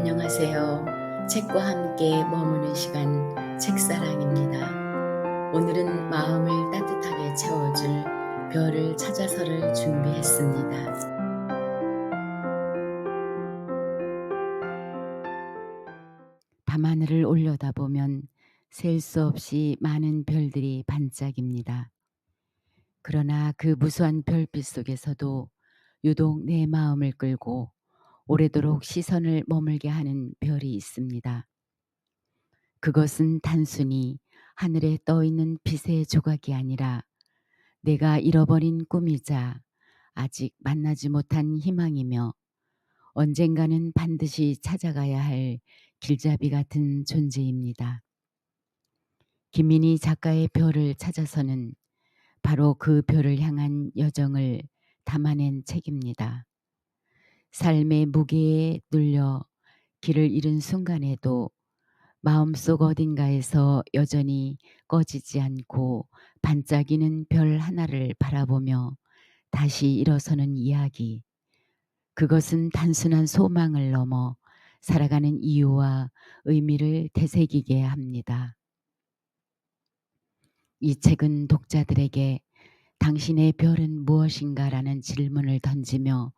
안녕하세요. 책과 함께 머무는 시간 책사랑입니다. 오늘은 마음을 따뜻하게 채워줄 별을 찾아서를 준비했습니다. 밤하늘을 올려다보면 셀 수 없이 많은 별들이 반짝입니다. 그러나 그 무수한 별빛 속에서도 유독 내 마음을 끌고 오래도록 시선을 머물게 하는 별이 있습니다. 그것은 단순히 하늘에 떠 있는 빛의 조각이 아니라 내가 잃어버린 꿈이자 아직 만나지 못한 희망이며 언젠가는 반드시 찾아가야 할 길잡이 같은 존재입니다. 김민희 작가의 별을 찾아서는 바로 그 별을 향한 여정을 담아낸 책입니다. 삶의 무게에 눌려 길을 잃은 순간에도 마음속 어딘가에서 여전히 꺼지지 않고 반짝이는 별 하나를 바라보며 다시 일어서는 이야기. 그것은 단순한 소망을 넘어 살아가는 이유와 의미를 되새기게 합니다. 이 책은 독자들에게 당신의 별은 무엇인가라는 질문을 던지며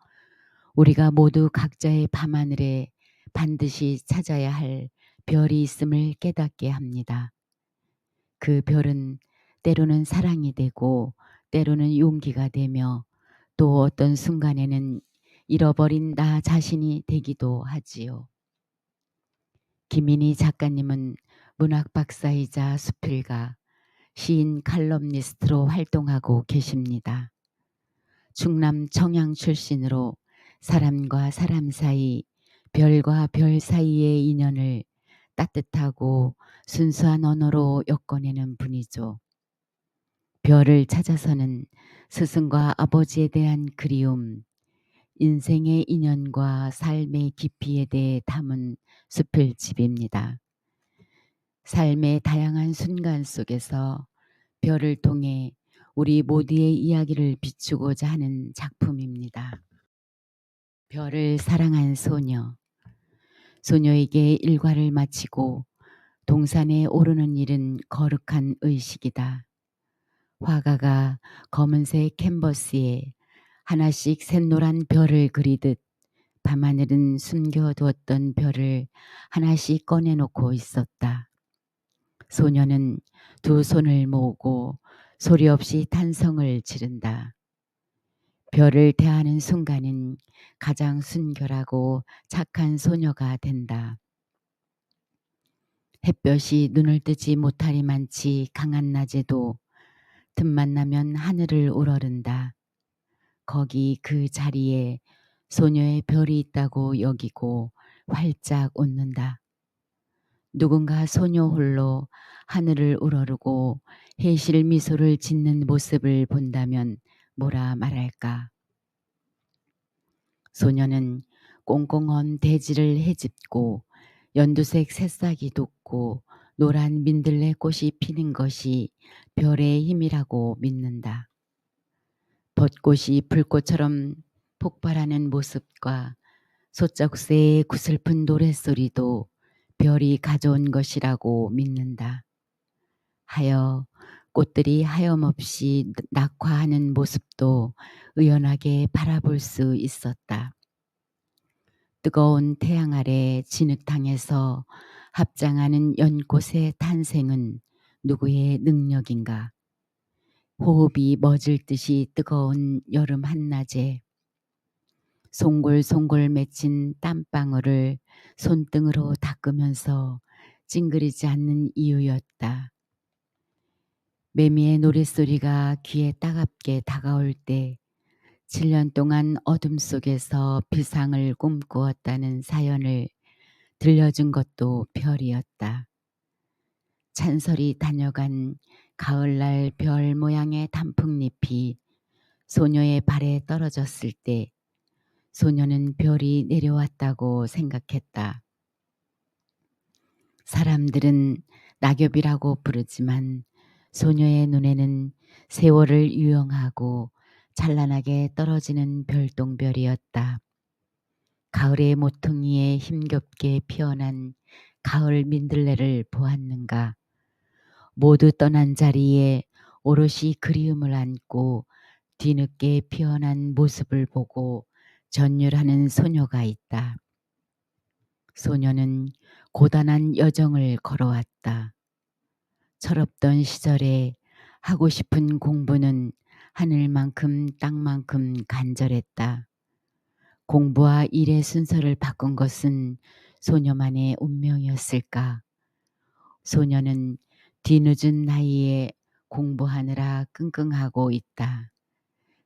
우리가 모두 각자의 밤하늘에 반드시 찾아야 할 별이 있음을 깨닫게 합니다. 그 별은 때로는 사랑이 되고 때로는 용기가 되며 또 어떤 순간에는 잃어버린 나 자신이 되기도 하지요. 김민희 작가님은 문학 박사이자 수필가, 시인 칼럼니스트로 활동하고 계십니다. 충남 청양 출신으로 사람과 사람 사이, 별과 별 사이의 인연을 따뜻하고 순수한 언어로 엮어내는 분이죠. 별을 찾아서는 스승과 아버지에 대한 그리움, 인생의 인연과 삶의 깊이에 대해 담은 수필집입니다. 삶의 다양한 순간 속에서 별을 통해 우리 모두의 이야기를 비추고자 하는 작품입니다. 별을 사랑한 소녀. 소녀에게 일과를 마치고 동산에 오르는 일은 거룩한 의식이다. 화가가 검은색 캔버스에 하나씩 샛노란 별을 그리듯 밤하늘은 숨겨두었던 별을 하나씩 꺼내놓고 있었다. 소녀는 두 손을 모으고 소리 없이 탄성을 지른다. 별을 대하는 순간은 가장 순결하고 착한 소녀가 된다. 햇볕이 눈을 뜨지 못하리만치 강한 낮에도 틈만 나면 하늘을 우러른다. 거기 그 자리에 소녀의 별이 있다고 여기고 활짝 웃는다. 누군가 소녀 홀로 하늘을 우러르고 해실 미소를 짓는 모습을 본다면 뭐라 말할까. 소녀는 꽁꽁 대지를 헤집고 연두색 새싹이 돋고 노란 민들레 꽃이 피는 것이 별의 힘이라고 믿는다. 벚꽃이 불꽃처럼 폭발하는 모습과 소쩍새의 구슬픈 노랫소리도 별이 가져온 것이라고 믿는다. 하여 꽃들이 하염없이 낙화하는 모습도 의연하게 바라볼 수 있었다. 뜨거운 태양 아래 진흙탕에서 합장하는 연꽃의 탄생은 누구의 능력인가? 호흡이 멎을 듯이 뜨거운 여름 한낮에 송골송골 맺힌 땀방울을 손등으로 닦으면서 찡그리지 않는 이유였다. 매미의 노랫소리가 귀에 따갑게 다가올 때 7년 동안 어둠 속에서 비상을 꿈꾸었다는 사연을 들려준 것도 별이었다. 찬설이 다녀간 가을날 별 모양의 단풍잎이 소녀의 발에 떨어졌을 때 소녀는 별이 내려왔다고 생각했다. 사람들은 낙엽이라고 부르지만 소녀의 눈에는 세월을 유영하고 찬란하게 떨어지는 별똥별이었다. 가을의 모퉁이에 힘겹게 피어난 가을 민들레를 보았는가. 모두 떠난 자리에 오롯이 그리움을 안고 뒤늦게 피어난 모습을 보고 전율하는 소녀가 있다. 소녀는 고단한 여정을 걸어왔다. 철없던 시절에 하고 싶은 공부는 하늘만큼 땅만큼 간절했다. 공부와 일의 순서를 바꾼 것은 소녀만의 운명이었을까? 소녀는 뒤늦은 나이에 공부하느라 끙끙하고 있다.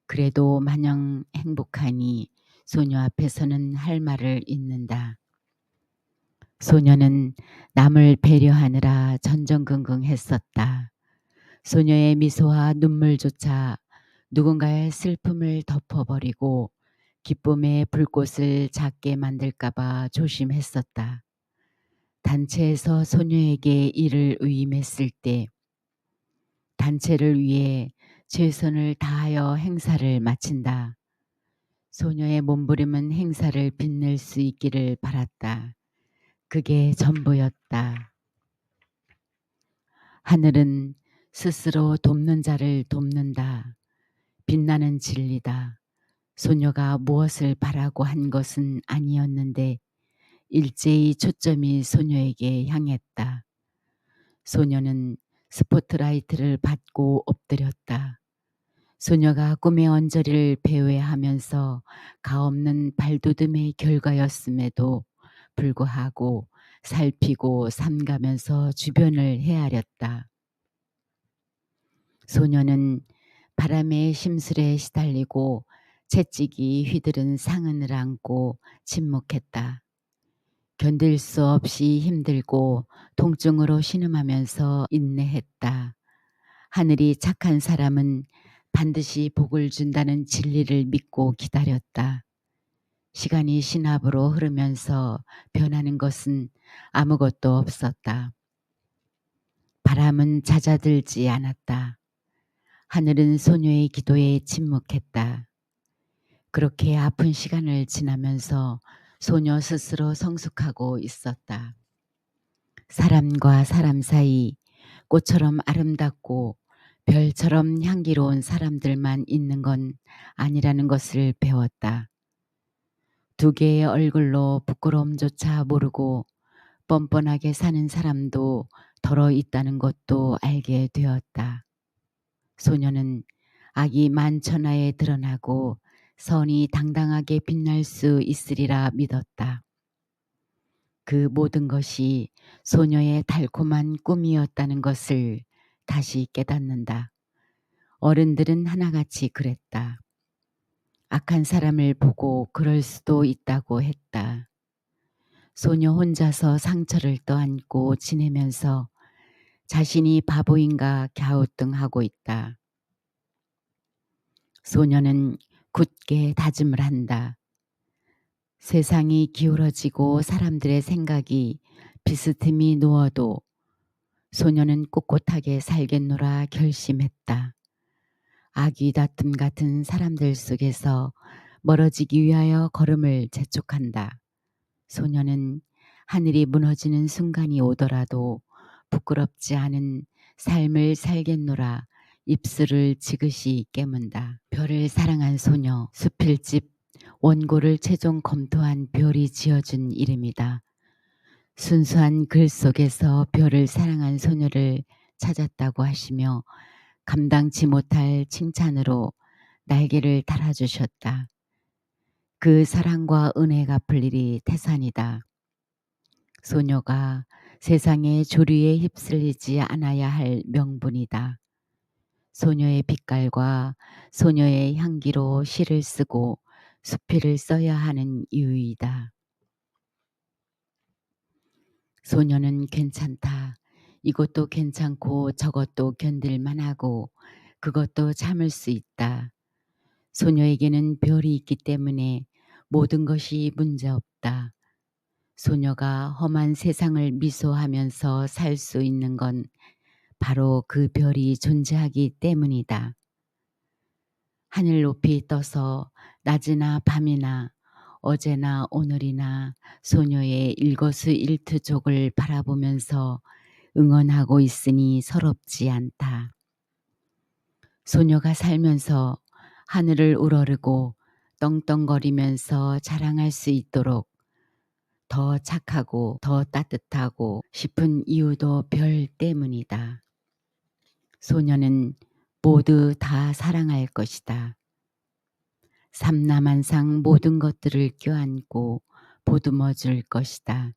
그래도 마냥 행복하니 소녀 앞에서는 할 말을 잇는다. 소녀는 남을 배려하느라 전전긍긍했었다. 소녀의 미소와 눈물조차 누군가의 슬픔을 덮어버리고 기쁨의 불꽃을 작게 만들까봐 조심했었다. 단체에서 소녀에게 일을 위임했을 때 단체를 위해 최선을 다하여 행사를 마친다. 소녀의 몸부림은 행사를 빛낼 수 있기를 바랐다. 그게 전부였다. 하늘은 스스로 돕는 자를 돕는다. 빛나는 진리다. 소녀가 무엇을 바라고 한 것은 아니었는데 일제히 초점이 소녀에게 향했다. 소녀는 스포트라이트를 받고 엎드렸다. 소녀가 꿈의 언저리를 배회하면서 가없는 발돋움의 결과였음에도 불구하고 살피고 삼가면서 주변을 헤아렸다. 소녀는 바람의 심술에 시달리고 채찍이 휘두른 상흔을 안고 침묵했다. 견딜 수 없이 힘들고 통증으로 신음하면서 인내했다. 하늘이 착한 사람은 반드시 복을 준다는 진리를 믿고 기다렸다. 시간이 신압으로 흐르면서 변하는 것은 아무것도 없었다. 바람은 잦아들지 않았다. 하늘은 소녀의 기도에 침묵했다. 그렇게 아픈 시간을 지나면서 소녀 스스로 성숙하고 있었다. 사람과 사람 사이 꽃처럼 아름답고 별처럼 향기로운 사람들만 있는 건 아니라는 것을 배웠다. 두 개의 얼굴로 부끄러움조차 모르고 뻔뻔하게 사는 사람도 덜어 있다는 것도 알게 되었다. 소녀는 악이 만천하에 드러나고 선이 당당하게 빛날 수 있으리라 믿었다. 그 모든 것이 소녀의 달콤한 꿈이었다는 것을 다시 깨닫는다. 어른들은 하나같이 그랬다. 악한 사람을 보고 그럴 수도 있다고 했다. 소녀 혼자서 상처를 떠안고 지내면서 자신이 바보인가 갸우뚱하고 있다. 소녀는 굳게 다짐을 한다. 세상이 기울어지고 사람들의 생각이 비스듬히 누워도 소녀는 꿋꿋하게 살겠노라 결심했다. 아귀 다툼 같은 사람들 속에서 멀어지기 위하여 걸음을 재촉한다. 소녀는 하늘이 무너지는 순간이 오더라도 부끄럽지 않은 삶을 살겠노라 입술을 지그시 깨문다. 별을 사랑한 소녀, 수필집 원고를 최종 검토한 별이 지어준 이름이다. 순수한 글 속에서 별을 사랑한 소녀를 찾았다고 하시며 감당치 못할 칭찬으로 날개를 달아주셨다. 그 사랑과 은혜 갚을 일이 태산이다. 소녀가 세상의 조류에 휩쓸리지 않아야 할 명분이다. 소녀의 빛깔과 소녀의 향기로 시를 쓰고 수필을 써야 하는 이유이다. 소녀는 괜찮다. 이것도 괜찮고 저것도 견딜만하고 그것도 참을 수 있다. 소녀에게는 별이 있기 때문에 모든 것이 문제없다. 소녀가 험한 세상을 미소하면서 살 수 있는 건 바로 그 별이 존재하기 때문이다. 하늘 높이 떠서 낮이나 밤이나 어제나 오늘이나 소녀의 일거수일투족을 바라보면서 응언하고 있으니 서럽지 않다. 소녀가 살면서 하늘을 우러르고 떵떵거리면서 자랑할 수 있도록 더 착하고 더 따뜻하고 싶은 이유도 별 때문이다. 소녀는 모두 다 사랑할 것이다. 삼라만상 모든 것들을 껴안고 보듬어 줄 것이다.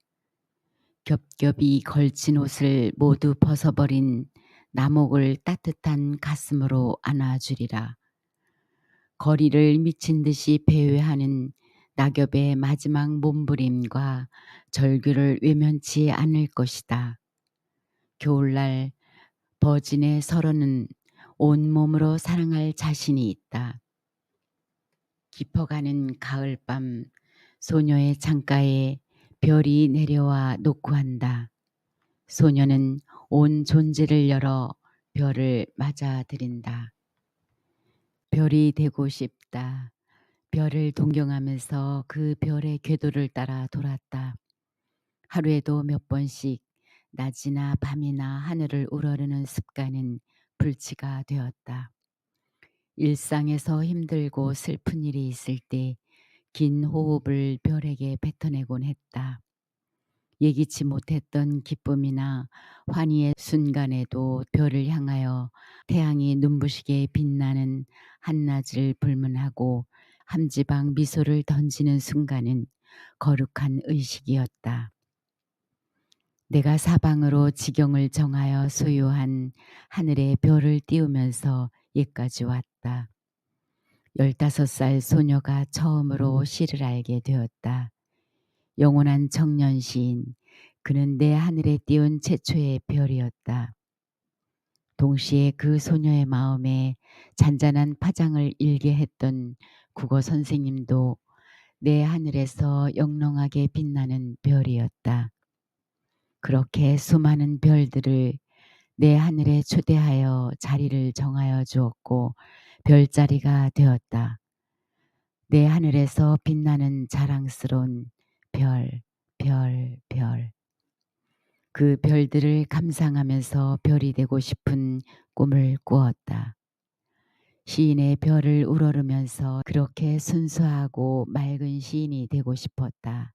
겹겹이 걸친 옷을 모두 벗어버린 나목을 따뜻한 가슴으로 안아주리라. 거리를 미친 듯이 배회하는 낙엽의 마지막 몸부림과 절규를 외면치 않을 것이다. 겨울날 버진의 서로는 온몸으로 사랑할 자신이 있다. 깊어가는 가을밤 소녀의 창가에 별이 내려와 노크한다. 소녀는 온 존재를 열어 별을 맞아들인다. 별이 되고 싶다. 별을 동경하면서 그 별의 궤도를 따라 돌았다. 하루에도 몇 번씩 낮이나 밤이나 하늘을 우러르는 습관은 불치가 되었다. 일상에서 힘들고 슬픈 일이 있을 때 긴 호흡을 별에게 뱉어내곤 했다. 예기치 못했던 기쁨이나 환희의 순간에도 별을 향하여 태양이 눈부시게 빛나는 한낮을 불문하고 함지박 미소를 던지는 순간은 거룩한 의식이었다. 내가 사방으로 지경을 정하여 소유한 하늘의 별을 띄우면서 여기까지 왔다. 15살 소녀가 처음으로 시를 알게 되었다. 영원한 청년 시인, 그는 내 하늘에 띄운 최초의 별이었다. 동시에 그 소녀의 마음에 잔잔한 파장을 일게 했던 국어 선생님도 내 하늘에서 영롱하게 빛나는 별이었다. 그렇게 수많은 별들을 내 하늘에 초대하여 자리를 정하여 주었고 별자리가 되었다. 내 하늘에서 빛나는 자랑스러운 별, 별, 별. 그 별들을 감상하면서 별이 되고 싶은 꿈을 꾸었다. 시인의 별을 우러르면서 그렇게 순수하고 맑은 시인이 되고 싶었다.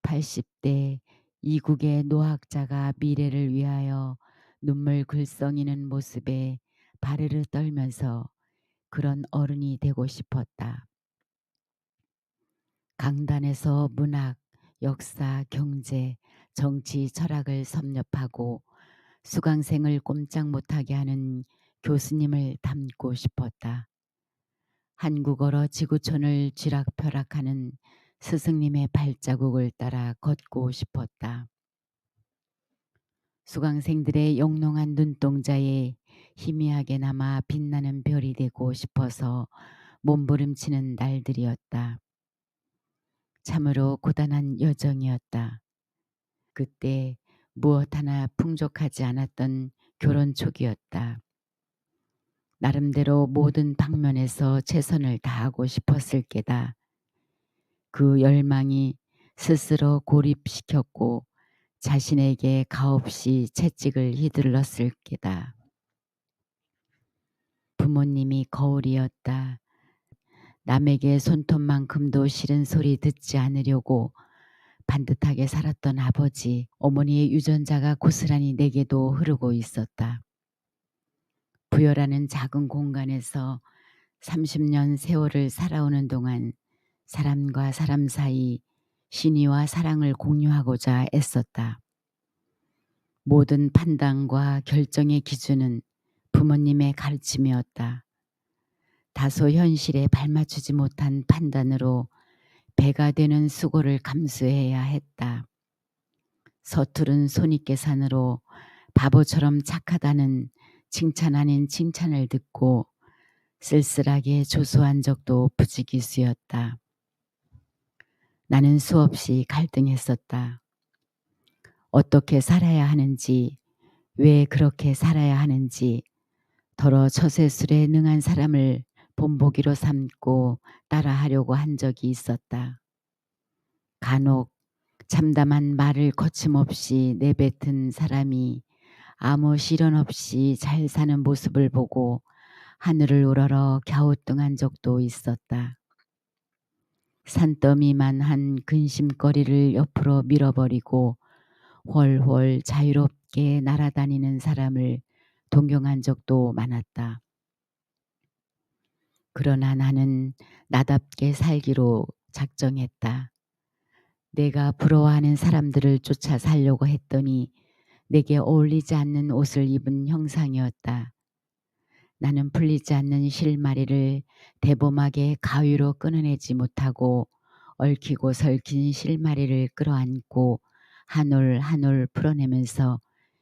80대 이국의 노학자가 미래를 위하여 눈물 글썽이는 모습에 바르르 떨면서 그런 어른이 되고 싶었다. 강단에서 문학, 역사, 경제, 정치, 철학을 섭렵하고 수강생을 꼼짝 못하게 하는 교수님을 닮고 싶었다. 한국어로 지구촌을 쥐락펴락하는 스승님의 발자국을 따라 걷고 싶었다. 수강생들의 영롱한 눈동자에 희미하게나마 빛나는 별이 되고 싶어서 몸부림치는 날들이었다. 참으로 고단한 여정이었다. 그때 무엇 하나 풍족하지 않았던 결혼 초기였다. 나름대로 모든 방면에서 최선을 다하고 싶었을 게다. 그 열망이 스스로 고립시켰고 자신에게 가없이 채찍을 휘둘렀을 게다. 부모님이 거울이었다. 남에게 손톱만큼도 싫은 소리 듣지 않으려고 반듯하게 살았던 아버지, 어머니의 유전자가 고스란히 내게도 흐르고 있었다. 부여라는 작은 공간에서 30년 세월을 살아오는 동안 사람과 사람 사이 신의와 사랑을 공유하고자 애썼다. 모든 판단과 결정의 기준은 부모님의 가르침이었다. 다소 현실에 발맞추지 못한 판단으로 배가 되는 수고를 감수해야 했다. 서투른 손익계산으로 바보처럼 착하다는 칭찬 아닌 칭찬을 듣고 쓸쓸하게 조소한 적도 부지기수였다. 나는 수없이 갈등했었다. 어떻게 살아야 하는지, 왜 그렇게 살아야 하는지, 더러 처세술에 능한 사람을 본보기로 삼고 따라하려고 한 적이 있었다. 간혹 참담한 말을 거침없이 내뱉은 사람이 아무 시련 없이 잘 사는 모습을 보고 하늘을 우러러 갸우뚱한 적도 있었다. 산더미만한 근심거리를 옆으로 밀어버리고 훨훨 자유롭게 날아다니는 사람을 동경한 적도 많았다. 그러나 나는 나답게 살기로 작정했다. 내가 부러워하는 사람들을 쫓아 살려고 했더니 내게 어울리지 않는 옷을 입은 형상이었다. 나는 풀리지 않는 실마리를 대범하게 가위로 끊어내지 못하고 얽히고 설킨 실마리를 끌어안고 한 올 한 올 풀어내면서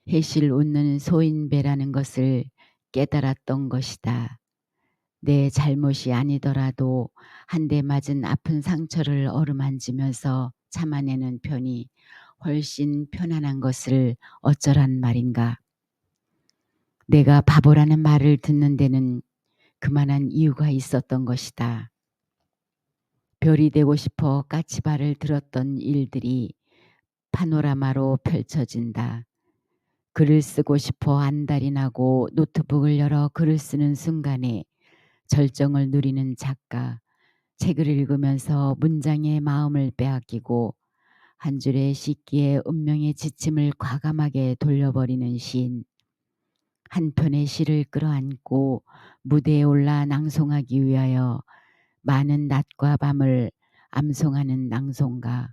해실 웃는 소인배라는 것을 깨달았던 것이다. 내 잘못이 아니더라도 한 대 맞은 아픈 상처를 어루만지면서 참아내는 편이 훨씬 편안한 것을 어쩌란 말인가. 내가 바보라는 말을 듣는 데는 그만한 이유가 있었던 것이다. 별이 되고 싶어 까치발을 들었던 일들이 파노라마로 펼쳐진다. 글을 쓰고 싶어 안달이 나고 노트북을 열어 글을 쓰는 순간에 절정을 누리는 작가, 책을 읽으면서 문장의 마음을 빼앗기고 한 줄의 씻기에 운명의 지침을 과감하게 돌려버리는 시인, 한 편의 시를 끌어안고 무대에 올라 낭송하기 위하여 많은 낮과 밤을 암송하는 낭송가,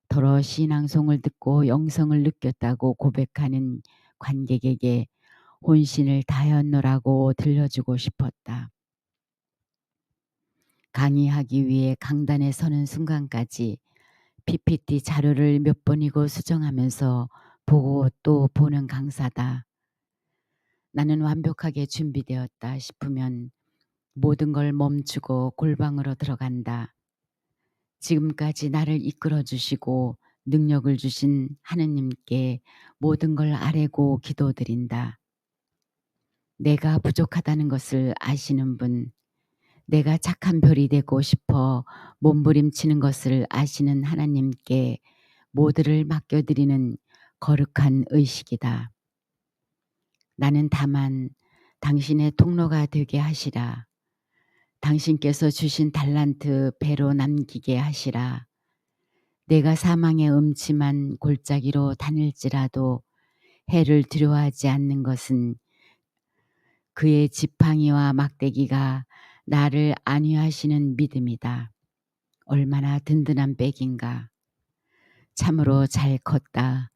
더러 시낭송을 듣고 영성을 느꼈다고 고백하는 관객에게 혼신을 다했노라고 들려주고 싶었다. 강의하기 위해 강단에 서는 순간까지 PPT 자료를 몇 번이고 수정하면서 보고 또 보는 강사다. 나는 완벽하게 준비되었다 싶으면 모든 걸 멈추고 골방으로 들어간다. 지금까지 나를 이끌어 주시고 능력을 주신 하느님께 모든 걸 아뢰고 기도드린다. 내가 부족하다는 것을 아시는 분, 내가 착한 별이 되고 싶어 몸부림치는 것을 아시는 하나님께 모두를 맡겨드리는 거룩한 의식이다. 나는 다만 당신의 통로가 되게 하시라. 당신께서 주신 달란트 배로 남기게 하시라. 내가 사망의 음침한 골짜기로 다닐지라도 해를 두려워하지 않는 것은 그의 지팡이와 막대기가 나를 안위하시는 믿음이다. 얼마나 든든한 백인가. 참으로 잘 컸다.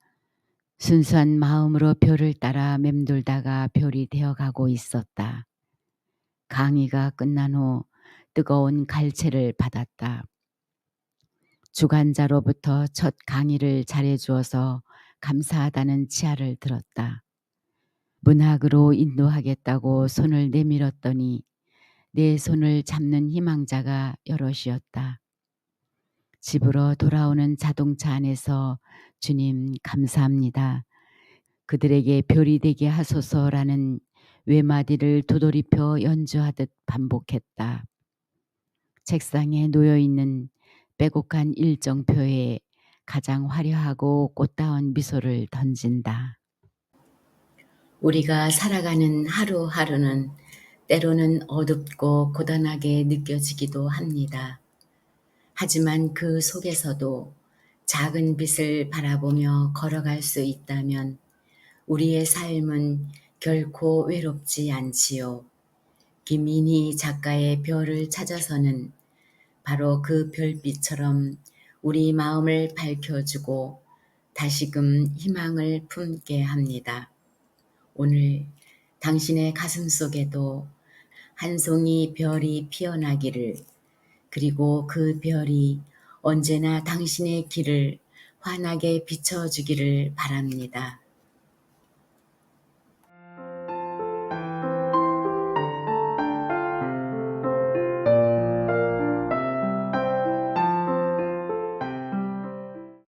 순수한 마음으로 별을 따라 맴돌다가 별이 되어가고 있었다. 강의가 끝난 후 뜨거운 갈채를 받았다. 주관자로부터 첫 강의를 잘해주어서 감사하다는 치하를 들었다. 문학으로 인도하겠다고 손을 내밀었더니 내 손을 잡는 희망자가 여럿이었다. 집으로 돌아오는 자동차 안에서 주님 감사합니다. 그들에게 별이 되게 하소서라는 외마디를 도돌이표 연주하듯 반복했다. 책상에 놓여있는 빼곡한 일정표에 가장 화려하고 꽃다운 미소를 던진다. 우리가 살아가는 하루하루는 때로는 어둡고 고단하게 느껴지기도 합니다. 하지만 그 속에서도 작은 빛을 바라보며 걸어갈 수 있다면 우리의 삶은 결코 외롭지 않지요. 김민희 작가의 별을 찾아서는 바로 그 별빛처럼 우리 마음을 밝혀주고 다시금 희망을 품게 합니다. 오늘 당신의 가슴 속에도 한 송이 별이 피어나기를, 그리고 그 별이 언제나 당신의 길을 환하게 비춰주기를 바랍니다.